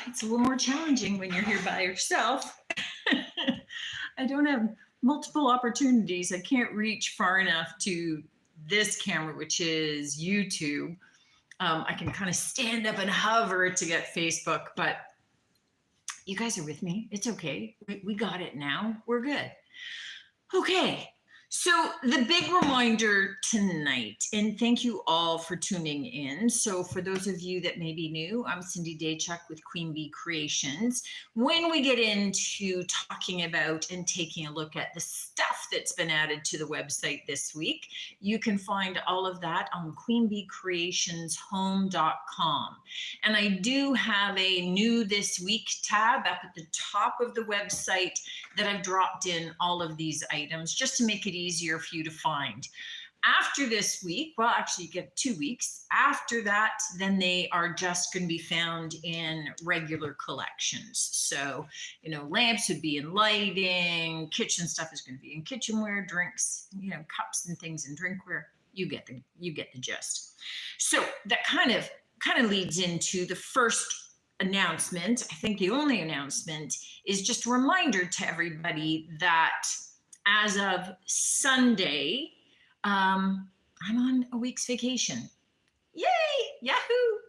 it's a little more challenging when you're here by yourself. I don't have multiple opportunities. I can't reach far enough to this camera, which is YouTube. I can kind of stand up and hover to get Facebook, but you guys are with me. It's okay. We got it now. We're good. Okay. So the big reminder tonight, and thank you all for tuning in. So for those of you that may be new, I'm Cindy Daychuk with Queen Bee Creations. When we get into talking about and taking a look at the stuff that's been added to the website this week, you can find all of that on queenbeecreationshome.com. And I do have a new this week tab up at the top of the website that I've dropped in all of these items just to make it easier for you to find. After this week, well, actually you get 2 weeks. After that, then they are just going to be found in regular collections. So, lamps would be in lighting, kitchen stuff is going to be in kitchenware, drinks, cups and things in drinkware. You get the gist. So that kind of leads into the first announcement. I think the only announcement is just a reminder to everybody that as of Sunday, I'm on a week's vacation. Yay! Yahoo!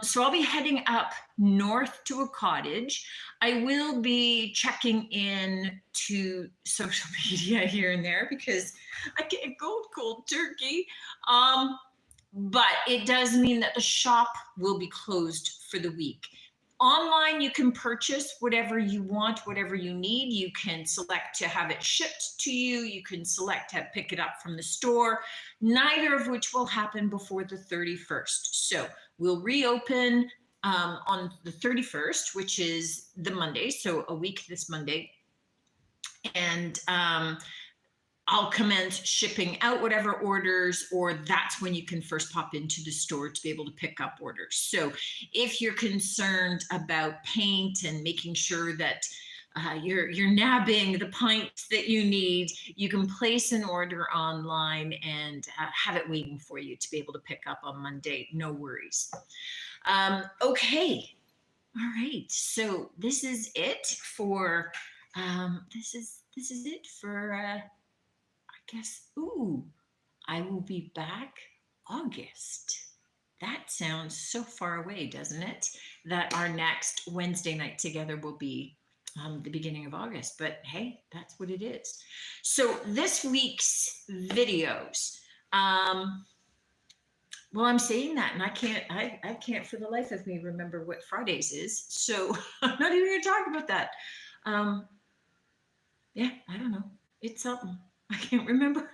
So I'll be heading up north to a cottage. I will be checking in to social media here and there because I get cold turkey. But it does mean that the shop will be closed for the week. Online, you can purchase whatever you want, whatever you need. You can select to have it shipped to you. You can select to pick it up from the store, neither of which will happen before the 31st. So we'll reopen on the 31st, which is the Monday, so a week this Monday. And I'll commence shipping out whatever orders, or that's when you can first pop into the store to be able to pick up orders. So if you're concerned about paint and making sure that you're nabbing the pints that you need, you can place an order online and have it waiting for you to be able to pick up on Monday. No worries. Okay. All right. So this is it for, this is it for, I guess, I will be back August. That sounds so far away, doesn't it? That our next Wednesday night together will be the beginning of August. But hey, that's what it is. So this week's videos, well, I'm saying that, and I can't for the life of me remember what Fridays is. So I'm not even going to talk about that. Yeah, I don't know. It's something. I can't remember.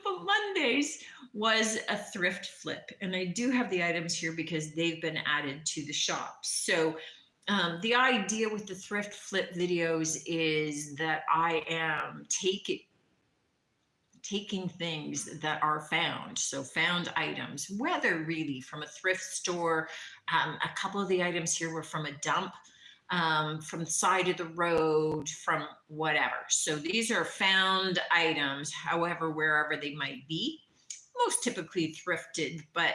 But Mondays was a thrift flip, and I do have the items here because they've been added to the shop. So the idea with the thrift flip videos is that I am taking things that are found, so found items, whether really from a thrift store. A couple of the items here were from a dump, from the side of the road, from whatever. So these are found items, however, wherever they might be, most typically thrifted, but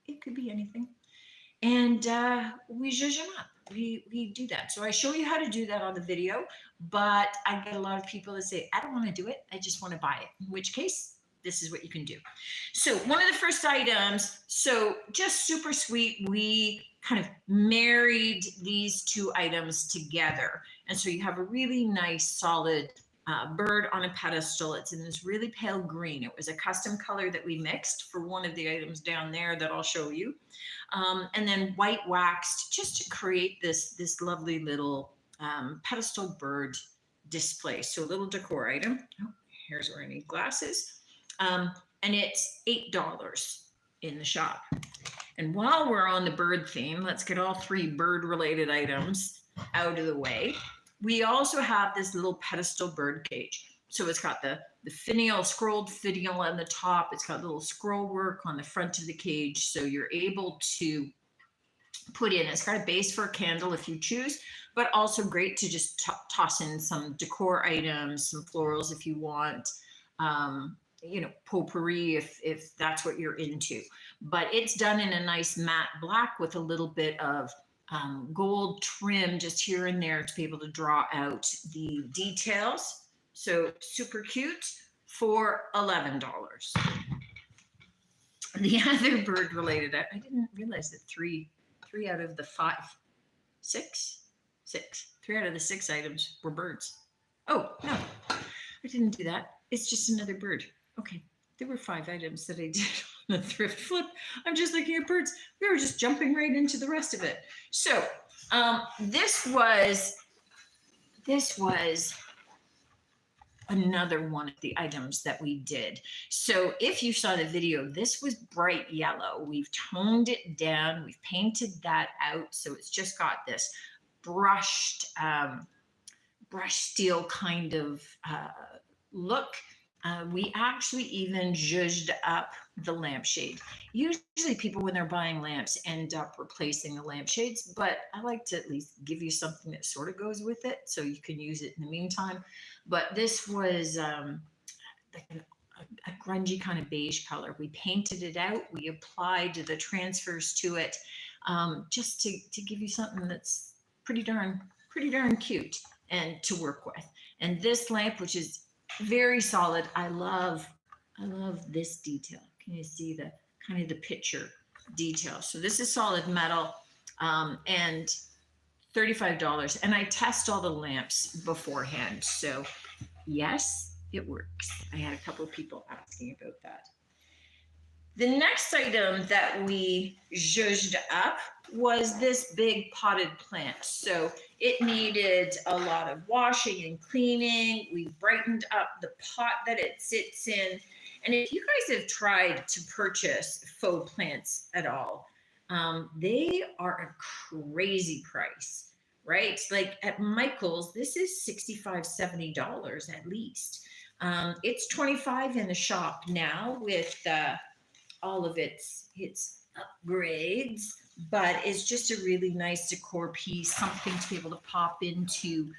it could be anything. And we zhuzh them up. We do that. So I show you how to do that on the video, but I get a lot of people that say, I don't want to do it. I just want to buy it. In which case, this is what you can do. So one of the first items, so just super sweet, we kind of married these two items together. And so you have a really nice solid bird on a pedestal. It's in this really pale green. It was a custom color that we mixed for one of the items down there that I'll show you. And then white waxed just to create this lovely little pedestal bird display. So a little decor item. Oh, here's where I need glasses. And it's $8 in the shop. And while we're on the bird theme, let's get all three bird related items out of the way. We also have this little pedestal bird cage. So it's got the finial, scrolled finial on the top. It's got little scroll work on the front of the cage. So you're able to put in, it's got a base for a candle if you choose, but also great to just toss in some decor items, some florals if you want. potpourri if that's what you're into. But it's done in a nice matte black with a little bit of gold trim just here and there to be able to draw out the details. So super cute for $11. The other bird related, I didn't realize that three out of the three out of the six items were birds. Oh, no, I didn't do that. It's just another bird. Okay, there were 5 items that I did on the thrift flip. I'm just looking at birds. We were just jumping right into the rest of it. So this was another one of the items that we did. So if you saw the video, this was bright yellow. We've toned it down. We've painted that out. So it's just got this brushed steel kind of look. We actually even zhuzhed up the lampshade. Usually people, when they're buying lamps, end up replacing the lampshades, but I like to at least give you something that sort of goes with it so you can use it in the meantime. But this was like a grungy kind of beige color. We painted it out. We applied the transfers to it just to give you something that's pretty darn cute and to work with. And this lamp, which is very solid. I love this detail. Can you see the kind of the picture detail? So this is solid metal and $35. And I test all the lamps beforehand. So yes, it works. I had a couple of people asking about that. The next item that we zhuzhed up was this big potted plant. So it needed a lot of washing and cleaning. We brightened up the pot that it sits in. And if you guys have tried to purchase faux plants at all, they are a crazy price, right? Like at Michael's, this is $65, $70 at least. It's $25 in the shop now with all of its upgrades, but it's just a really nice decor piece, something to be able to pop into,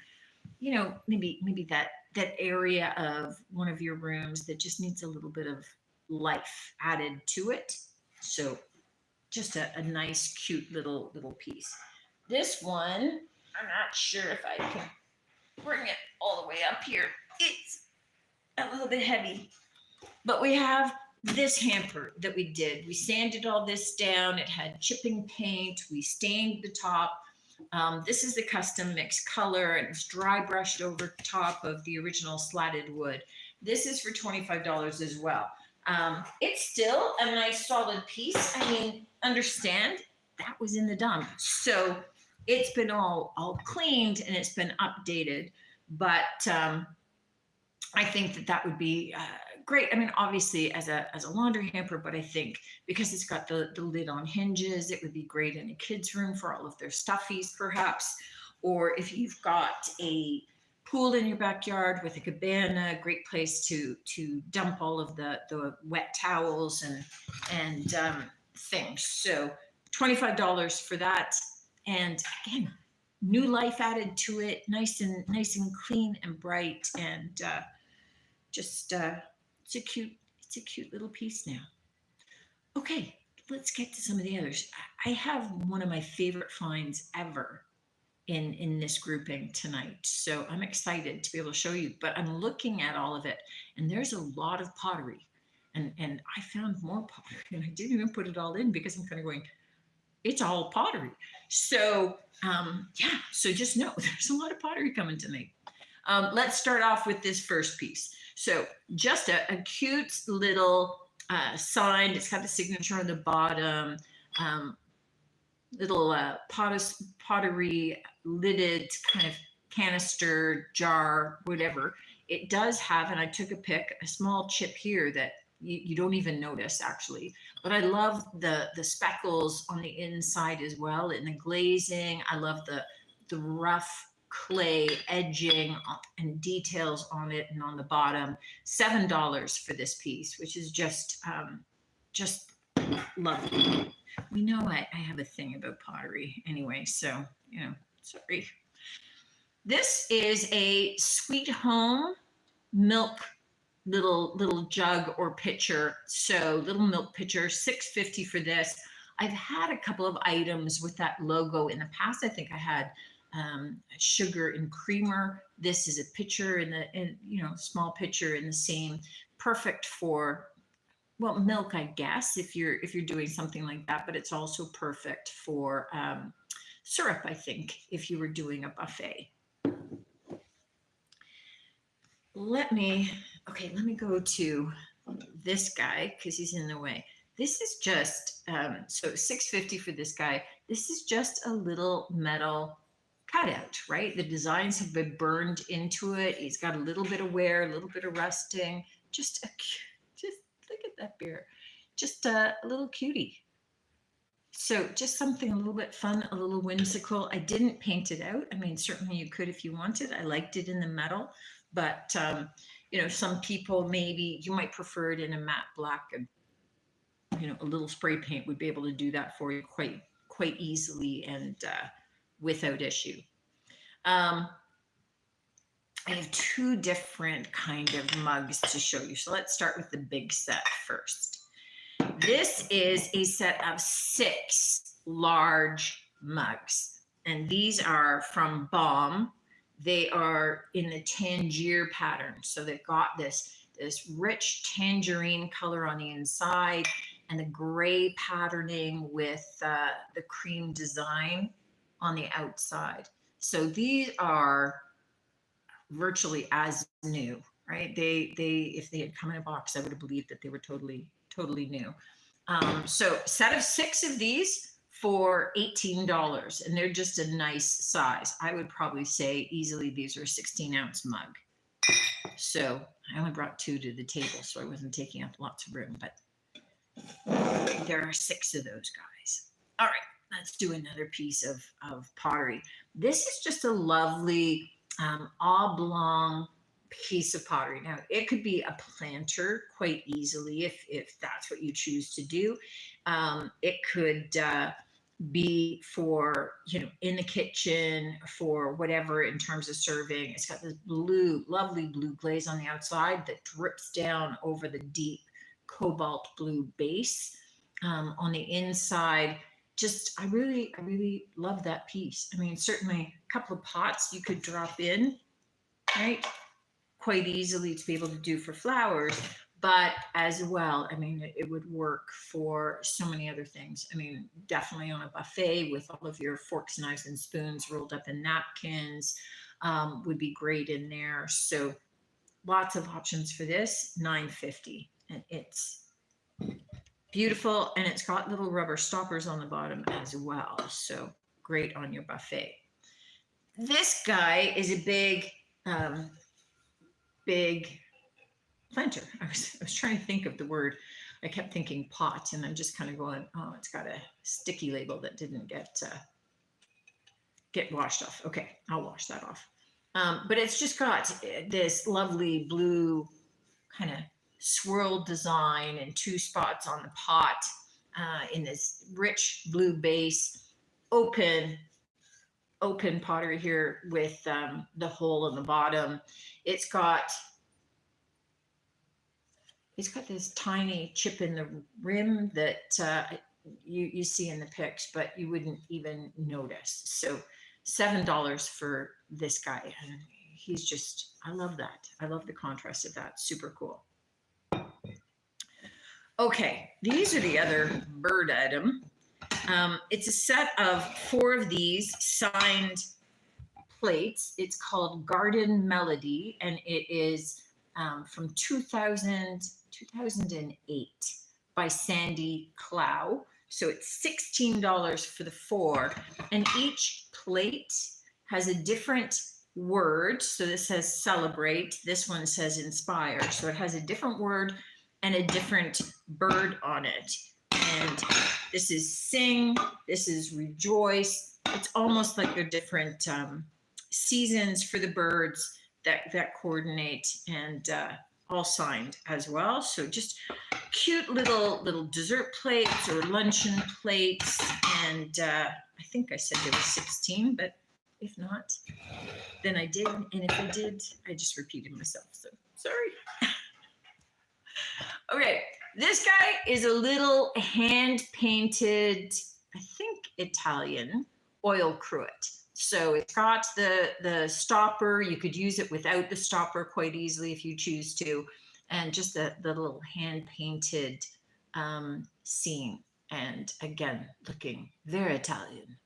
maybe that area of one of your rooms that just needs a little bit of life added to it. So just a nice, cute little piece. This one, I'm not sure if I can bring it all the way up here. It's a little bit heavy, but we have this hamper that we did. We sanded all this down. It had chipping paint. We stained the top. This is the custom mixed color, and it's dry brushed over top of the original slatted wood. This is for $25 as well. It's still a nice solid piece. I mean, understand that was in the dump. So it's been all cleaned and it's been updated, but I think that would be great. I mean, obviously as a laundry hamper, but I think because it's got the lid on hinges, it would be great in a kid's room for all of their stuffies perhaps. Or if you've got a pool in your backyard with a cabana, great place to dump all of the wet towels and things. So $25 for that. And again, new life added to it, nice and clean and bright, and just it's a cute little piece now. Okay, let's get to some of the others. I have one of my favorite finds ever in this grouping tonight, so I'm excited to be able to show you. But I'm looking at all of it, and there's a lot of pottery, and I found more pottery, and I didn't even put it all in because I'm kind of going, it's all pottery. So yeah, so just know there's a lot of pottery coming tonight. Let's start off with this first piece. So just a cute little sign. It's got the signature on the bottom. Little pottery lidded kind of canister, jar, whatever. It does have, and I took a small chip here that you don't even notice actually, but I love the speckles on the inside as well, and the glazing. I love the rough clay edging and details on it and on the bottom. $7 for this piece, which is just lovely. We know I have a thing about pottery anyway, so sorry. This is a Sweet Home milk little jug or pitcher. So little milk pitcher, $6.50 for this. I've had a couple of items with that logo in the past. I think I had sugar and creamer. This is a pitcher in small pitcher in the same, perfect for, well, milk, I guess, if you're doing something like that, but it's also perfect for syrup, I think, if you were doing a buffet. Let me go to this guy because he's in the way. This is just, so $6.50 for this guy. This is just a little metal cutout, right? The designs have been burned into it. He's got a little bit of wear, a little bit of rusting. Just look at that beer. Just a little cutie. So just something a little bit fun, a little whimsical. I didn't paint it out. I mean, certainly you could if you wanted. I liked it in the metal, but some people, maybe you might prefer it in a matte black, and a little spray paint would be able to do that for you quite easily and without issue. I have two different kind of mugs to show you. So let's start with the big set first. This is a set of 6 large mugs, and these are from Balm. They are in the Tangier pattern. So they've got this rich tangerine color on the inside and the gray patterning with the cream design on the outside. So these are virtually as new, right? They if they had come in a box, I would have believed that they were totally new. So set of 6 of these for $18, and they're just a nice size. I would probably say easily these are a 16-ounce mug. So I only brought 2 to the table, so I wasn't taking up lots of room, but there are 6 of those guys. All right, let's do another piece of pottery. This is just a lovely oblong piece of pottery. Now, it could be a planter quite easily if that's what you choose to do. It could be for, in the kitchen for whatever in terms of serving. It's got this lovely blue glaze on the outside that drips down over the deep cobalt blue base. On the inside, I really love that piece. I mean, certainly a couple of pots you could drop in, right? Quite easily to be able to do for flowers, but as well, I mean, it would work for so many other things. I mean, definitely on a buffet with all of your forks, knives, and spoons rolled up in napkins would be great in there. So lots of options for this. $9.50, and it's beautiful, and it's got little rubber stoppers on the bottom as well. So great on your buffet. This guy is a big planter. I was trying to think of the word. I kept thinking pot, and I'm just kind of going, oh, it's got a sticky label that didn't get washed off. Okay, I'll wash that off. But it's just got this lovely blue kind of swirled design and 2 spots on the pot in this rich blue base, open pottery here with the hole in the bottom. It's got this tiny chip in the rim that you see in the pics, but you wouldn't even notice. So $7 for this guy. And he's just, I love that. I love the contrast of that. Super cool. Okay, these are the other bird item. It's a set of 4 of these signed plates. It's called Garden Melody, and it is from 2008 by Sandy Clow. So it's $16 for the 4, and each plate has a different word. So this says celebrate. This one says inspire. So it has a different word and a different bird on it. And this is sing, this is rejoice. It's almost like they're different seasons for the birds that coordinate, and all signed as well. So just cute little dessert plates or luncheon plates. And I think I said there was 16, but if not, then I did. And if I did, I just repeated myself. So sorry. Okay, this guy is a little hand painted, I think Italian oil cruet. So it's got the stopper. You could use it without the stopper quite easily if you choose to, and just the little hand painted scene. And again, looking very Italian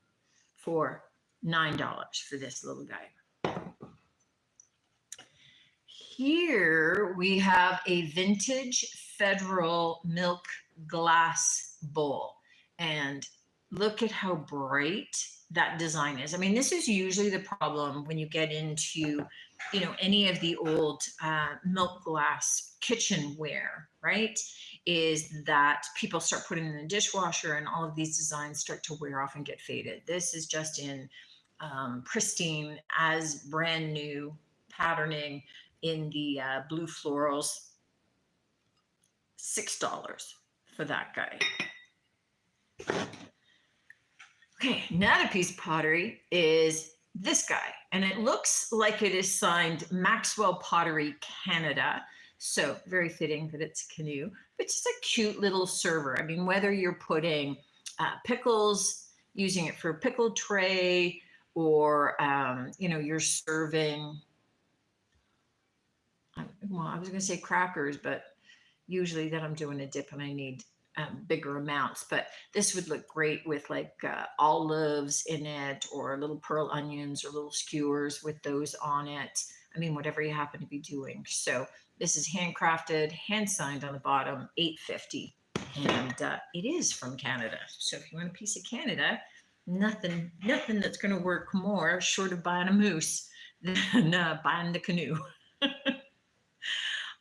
for $9 for this little guy. Here we have a vintage Federal milk glass bowl. And look at how bright that design is. I mean, this is usually the problem when you get into, you know, any of the old milk glass kitchenware, right? Is that people start putting in the dishwasher and all of these designs start to wear off and get faded. This is just in pristine, as brand new patterning in the blue florals. $6 for that guy. Okay, another piece of pottery is this guy, and it looks like it is signed Maxwell Pottery Canada. So very fitting that it's a canoe. But it's just a cute little server. I mean, whether you're putting pickles, using it for a pickle tray, or you know, you're serving. Well, I was going to say crackers, but usually then I'm doing a dip and I need bigger amounts. But this would look great with like olives in it, or little pearl onions, or little skewers with those on it. I mean, whatever you happen to be doing. So this is handcrafted, hand signed on the bottom, $8.50, and it is from Canada. So if you want a piece of Canada, nothing that's going to work more short of buying a moose than buying the canoe.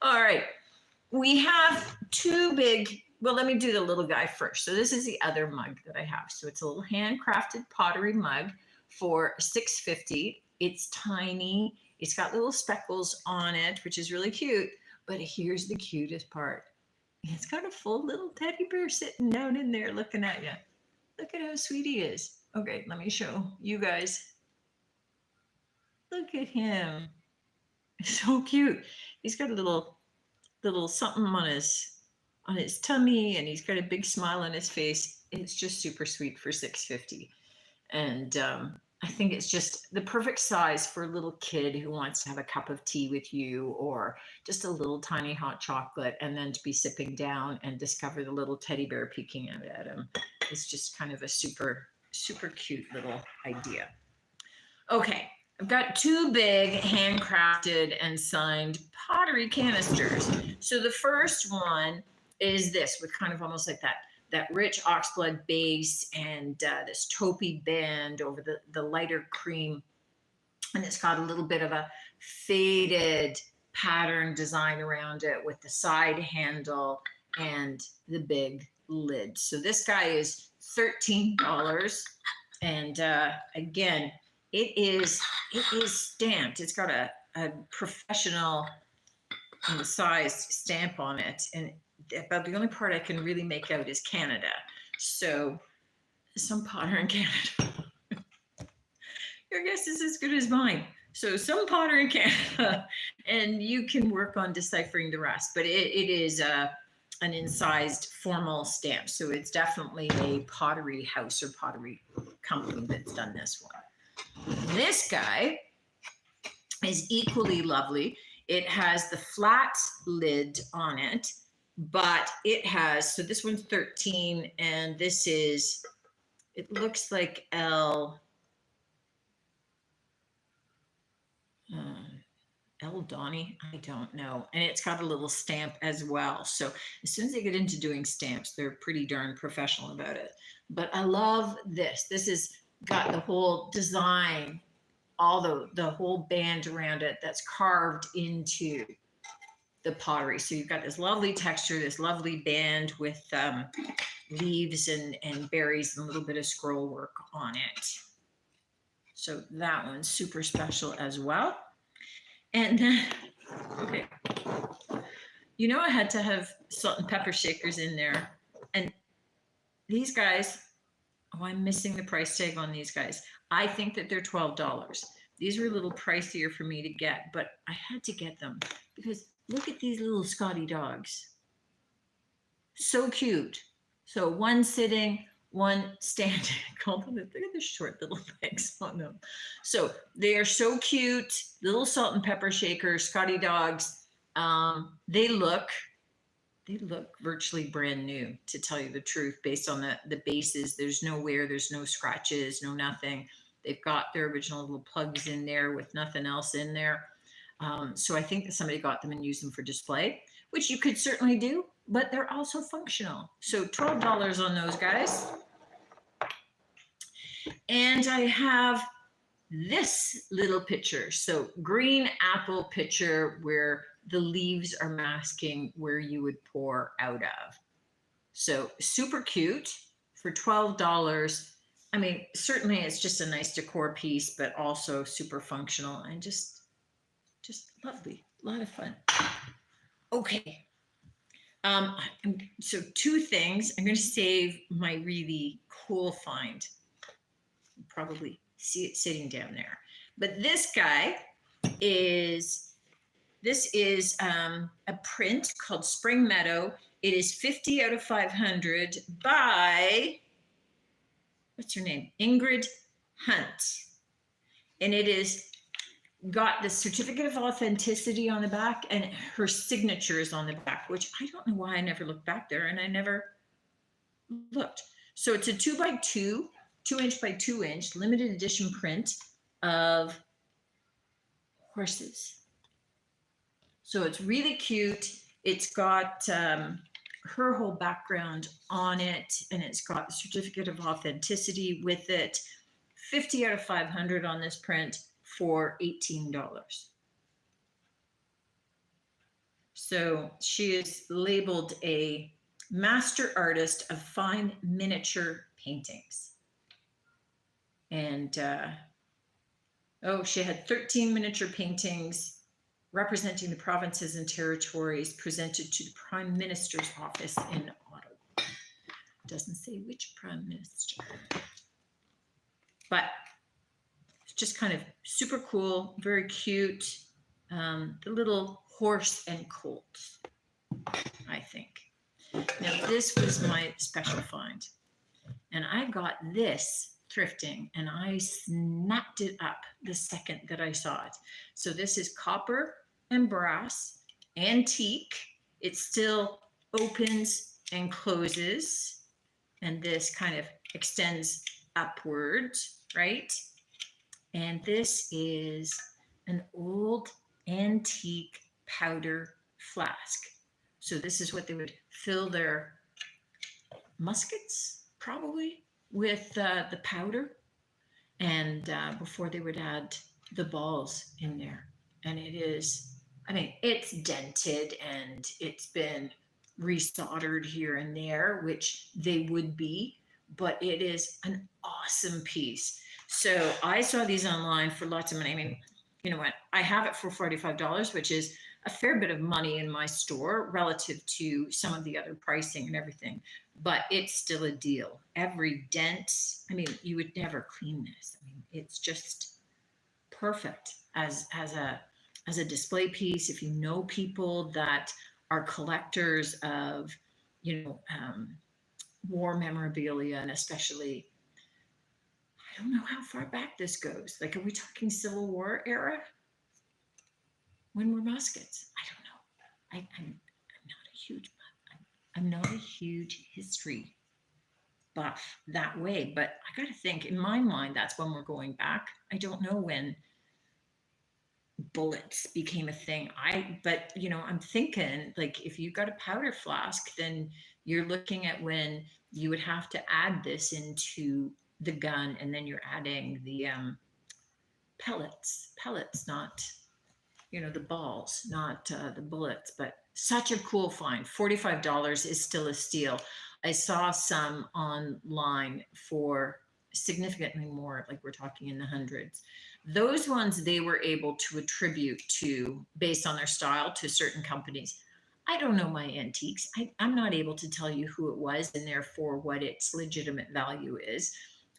All right, we have two big, well, let me do the little guy first. So this is the other mug that I have. So it's a little handcrafted pottery mug for $6.50. It's tiny. It's got little speckles on it, which is really cute. But here's the cutest part. It's got a full little teddy bear sitting down in there looking at you. Look at how sweet he is. Okay, let me show you guys. Look at him. So cute. He's got a little something on his tummy, and he's got a big smile on his face. It's just super sweet for $6.50. And I think it's just the perfect size for a little kid who wants to have a cup of tea with you, or just a little tiny hot chocolate, and then to be sipping down and discover the little teddy bear peeking out at him. It's just kind of a super cute little idea. Okay, I've got two big handcrafted and signed pottery canisters. So the first one is this, with kind of almost like that rich oxblood base, and this taupey band over the lighter cream. And it's got a little bit of a faded pattern design around it with the side handle and the big lid. So this guy is $13. And again, it is stamped. It's got a professional sized stamp on it. And about the only part I can really make out is Canada. So some potter in Canada. Your guess is as good as mine. So some potter in Canada, and you can work on deciphering the rest. But it is an incised formal stamp. So it's definitely a pottery house or pottery company that's done this one. This guy is equally lovely. It has the flat lid on it, but it has, so this one's 13, and this is, it looks like El Donny, I don't know. And it's got a little stamp as well. So as soon as they get into doing stamps, they're pretty darn professional about it. But I love this. This has got the whole design, all the whole band around it that's carved into the pottery. So you've got this lovely texture, this lovely band with leaves and berries and a little bit of scroll work on it. So that one's super special as well. And then, okay, you know, I had to have salt and pepper shakers in there. And these guys, oh, I'm missing the price tag on these guys. I think that they're $12. These were a little pricier for me to get, but I had to get them because look at these little Scotty dogs. So cute. So one sitting, one standing. Look at the short little legs on them. So they are so cute. Little salt and pepper shakers, Scotty dogs. They look virtually brand new, to tell you the truth, based on the bases. There's no wear, there's no scratches, no nothing. They've got their original little plugs in there with nothing else in there. So I think that somebody got them and used them for display, which you could certainly do, but they're also functional. So $12 on those guys. And I have this little pitcher. So green apple pitcher where the leaves are masking where you would pour out of. So super cute for $12. I mean, certainly it's just a nice decor piece, but also super functional and just lovely, a lot of fun. Okay. So two things. I'm going to save my really cool find. You probably see it sitting down there. But this guy is, a print called Spring Meadow. It is 50 out of 500 by, what's her name? Ingrid Hunt. And it is got the certificate of authenticity on the back, and her signature is on the back, which I don't know why I never looked back there, and I never looked. So it's a 2x2, 2-inch by 2-inch limited edition print of horses. So it's really cute. It's got her whole background on it, and it's got the certificate of authenticity with it. 50 out of 500 on this print for $18. So she is labeled a master artist of fine miniature paintings. And she had 13 miniature paintings representing the provinces and territories presented to the Prime Minister's office in Ottawa. Doesn't say which Prime Minister. But it's just kind of super cool, very cute. The little horse and colt, I think. Now, this was my special find. And I got this thrifting, and I snapped it up the second that I saw it. So this is copper and brass, antique. It still opens and closes, and this kind of extends upward, right? And this is an old antique powder flask. So this is what they would fill their muskets, probably, with the powder, and before they would add the balls in there. And it is, I mean, it's dented and it's been resoldered here and there, which they would be, but it is an awesome piece. So I saw these online for lots of money. I mean, you know what? I have it for $45, which is a fair bit of money in my store relative to some of the other pricing and everything, but it's still a deal. Every dent, I mean, you would never clean this. I mean, it's just perfect as a display piece. If you know people that are collectors of, war memorabilia, and especially, I don't know how far back this goes. Like, are we talking Civil War era? When were muskets? I don't know. I'm not a huge history buff that way, but I got to think, in my mind, that's when we're going back. I don't know when bullets became a thing. But I'm thinking, like, if you've got a powder flask, then you're looking at when you would have to add this into the gun, and then you're adding the pellets, not, the balls, not the bullets. But such a cool find. $45 is still a steal. I saw some online for significantly more, like we're talking in the hundreds. Those ones they were able to attribute to, based on their style, to certain companies. I don't know my antiques. I'm not able to tell you who it was and therefore what its legitimate value is.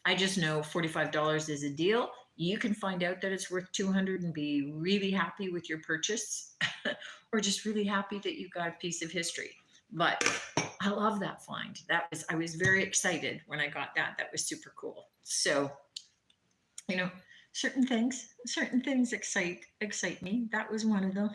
I just know $45 is a deal. You can find out that it's worth $200 and be really happy with your purchase or just really happy that you got a piece of history. But I love that find. I was very excited when I got that. That was super cool. So, you know, certain things excite me. That was one of them.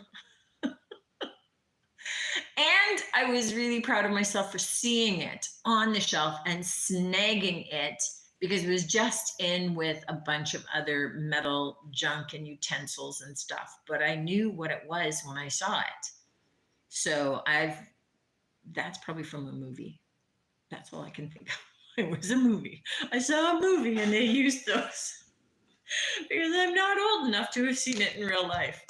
And I was really proud of myself for seeing it on the shelf and snagging it because it was just in with a bunch of other metal junk and utensils and stuff. But I knew what it was when I saw it. So that's probably from a movie. That's all I can think of. It was a movie. I saw a movie and they used those because I'm not old enough to have seen it in real life.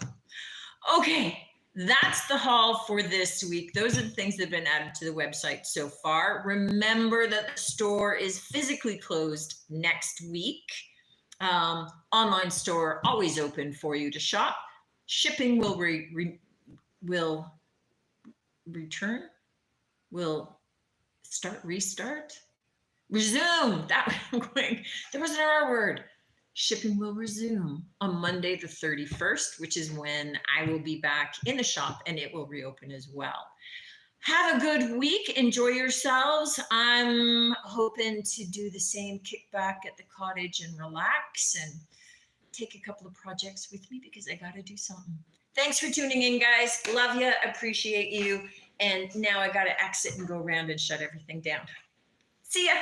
Okay, that's the haul for this week. Those are the things that have been added to the website so far. Remember that the store is physically closed next week. Online store always open for you to shop. Shipping will return, will restart, resume. There was an R word. Shipping will resume on Monday the 31st, which is when I will be back in the shop and it will reopen as well. Have a good week. Enjoy yourselves. I'm hoping to do the same, kick back at the cottage and relax and take a couple of projects with me because I got to do something. Thanks for tuning in, guys. Love you. Appreciate you. And now I got to exit and go around and shut everything down. See ya.